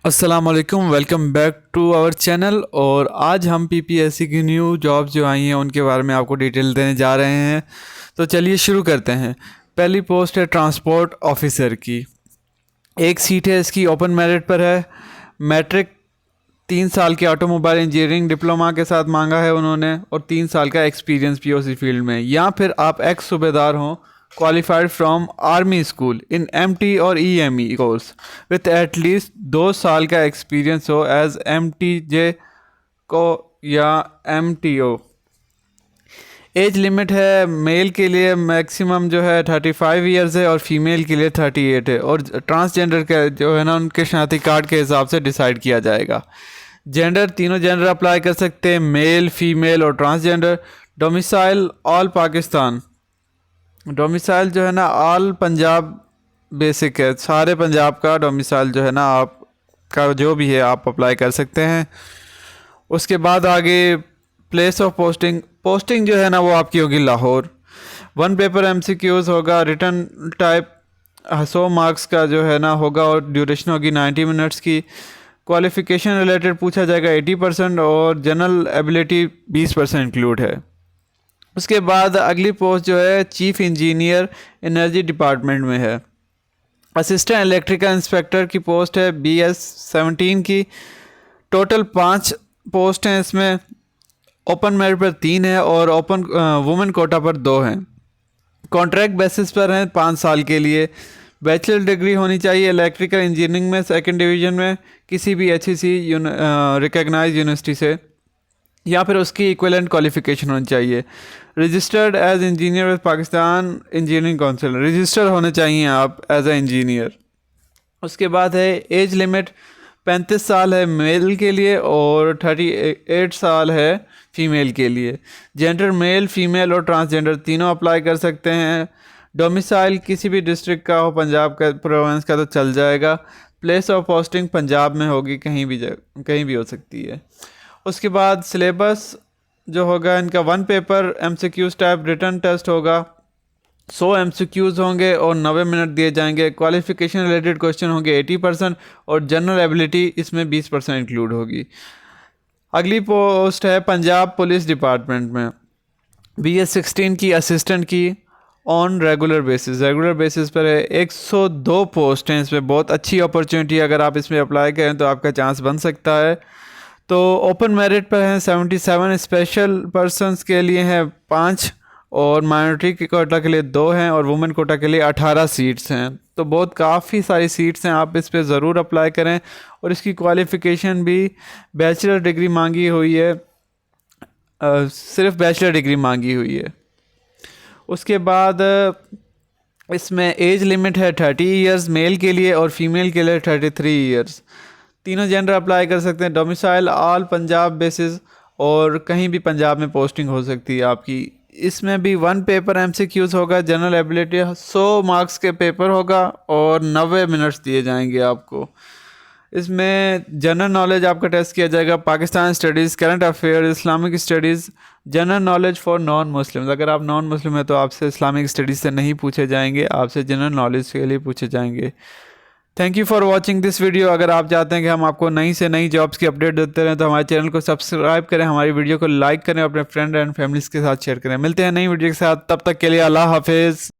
अस्सलाम वालेकुम, welcome back to our channel. और आज हम पीपीएससी की न्यू जॉब्स जो आई हैं उनके बारे में आपको डिटेल देने जा रहे हैं। तो चलिए शुरू करते हैं। पहली पोस्ट है ट्रांसपोर्ट ऑफिसर की। एक सीट है इसकी, ओपन मेरिट पर है। मैट्रिक 3 साल के ऑटोमोबाइल इंजीनियरिंग डिप्लोमा के साथ मांगा है उन्होंने, और 3 साल का एक्सपीरियंस पीओसी फील्ड में, या फिर आप एक्स सूबेदार हों qualified from army school in MT और EME course with at least 2 साल का एक्सपीरियंस हो एज एमटीजे को या एमटीओ। एज लिमिट है मेल के लिए मैक्सिमम जो है 35 ईयर्स है, और फीमेल के लिए 38 है। और ट्रांसजेंडर का जो है ना उनके शनाख्ती कार्ड के हिसाब से डिसाइड किया जाएगा। जेंडर, तीनों जेंडर अप्लाई कर सकते हैं, मेल, फीमेल और transgender. Domicile all Pakistan. Domicile जो है ना ऑल पंजाब बेसिक है, सारे पंजाब का डोमिसाइल जो है ना आपका जो भी है आप अप्लाई कर सकते हैं। उसके बाद आगे प्लेस ऑफ पोस्टिंग। पोस्टिंग जो है ना वो आपकी होगी लाहौर। 1 पेपर एमसीक्यूज होगा, रिटर्न टाइप 100 मार्क्स का जो है ना होगा, और ड्यूरेशन होगी 90 मिनट्स की। क्वालिफिकेशन रिलेटेड पूछा जाएगा 80%, और जनरल एबिलिटी 20% इंक्लूड है। उसके बाद अगली पोस्ट जो है चीफ इंजीनियर एनर्जी डिपार्टमेंट में है। असिस्टेंट इलेक्ट्रिकल इंस्पेक्टर की पोस्ट है BS 17 की। टोटल 5 पोस्ट हैं इसमें। ओपन मेरिट पर 3 है, और ओपन वुमेन कोटा पर 2 हैं। कॉन्ट्रैक्ट बेसिस पर हैं 5 साल के लिए। बैचलर डिग्री होनी चाहिए इलेक्ट्रिकल इंजीनियरिंग में 2nd डिवीज़न में किसी भी HEC रिकग्नाइज यूनिवर्सिटी से, या फिर उसकी इक्विवेलेंट क्वालिफिकेशन होनी चाहिए। Registered as engineer with Pakistan engineering council, register होने चाहिए आप एज ए इंजीनियर। उसके बाद है एज लिमिट 35 साल है मेल के लिए, और 38 साल है फीमेल के लिए। जेंडर मेल, फीमेल और ट्रांसजेंडर तीनों अप्लाई कर सकते हैं। डोमिसाइल किसी भी डिस्ट्रिक्ट का हो, पंजाब का, प्रोविंस का तो चल जाएगा। प्लेस ऑफ पोस्टिंग पंजाब में होगी, कहीं भी हो सकती है। उसके बाद सिलेबस जो होगा इनका 1 paper MCQs type written test होगा। 100 एमसीक्यूज होंगे और 90 मिनट दिए जाएंगे। क्वालिफिकेशन रिलेटेड क्वेश्चन होंगे 80%, और जनरल एबिलिटी इसमें 20% इंक्लूड होगी। अगली पोस्ट है पंजाब पुलिस डिपार्टमेंट में BS 16 की असिस्टेंट की, ऑन रेगुलर बेसिस पर है। 102 पोस्ट हैं इसमें, बहुत अच्छी अपॉर्चुनिटी है। अगर आप इसमें अप्लाई करें तो आपका चांस बन सकता है। तो ओपन मेरिट पर हैं 77, स्पेशल पर्सनस के लिए हैं 5, और माइनॉरिटी के कोटा के लिए 2 हैं, और वुमेन कोटा के लिए 18 सीट्स हैं। तो बहुत काफ़ी सारी सीट्स हैं, आप इस पर ज़रूर अप्लाई करें। और इसकी क्वालिफ़िकेशन भी बैचलर डिग्री मांगी हुई है, सिर्फ बैचलर डिग्री मांगी हुई है। उसके बाद इसमें एज लिमिट है 30 ईयर्स मेल के लिए, और फीमेल के लिए 33 ईयर्स। तीनों जेंडर अप्लाई कर सकते हैं। डोमिसाइल ऑल पंजाब बेसिस, और कहीं भी पंजाब में पोस्टिंग हो सकती है आपकी। इसमें भी 1 पेपर एमसीक्यूज होगा। जनरल एबिलिटी 100 मार्क्स के पेपर होगा, और 90 मिनट्स दिए जाएंगे आपको। इसमें जनरल नॉलेज आपका टेस्ट किया जाएगा, Pakistan studies, current affair, Islamic studies, general knowledge for non Muslim. अगर आप नॉन मुस्लिम हैं तो आपसे इस्लामिक स्टडीज़ से नहीं पूछे जाएंगे, आपसे जनरल नॉलेज के लिए पूछे जाएंगे। Thank you for watching this video. अगर आप चाहते हैं कि हम आपको नई से नई जॉब्स की अपडेट देते रहें तो हमारे चैनल को सब्सक्राइब करें, हमारी वीडियो को लाइक करें, अपने फ्रेंड एंड फैमिलीज़ के साथ शेयर करें। मिलते हैं नई वीडियो के साथ, तब तक के लिए अल्लाह हाफिज़।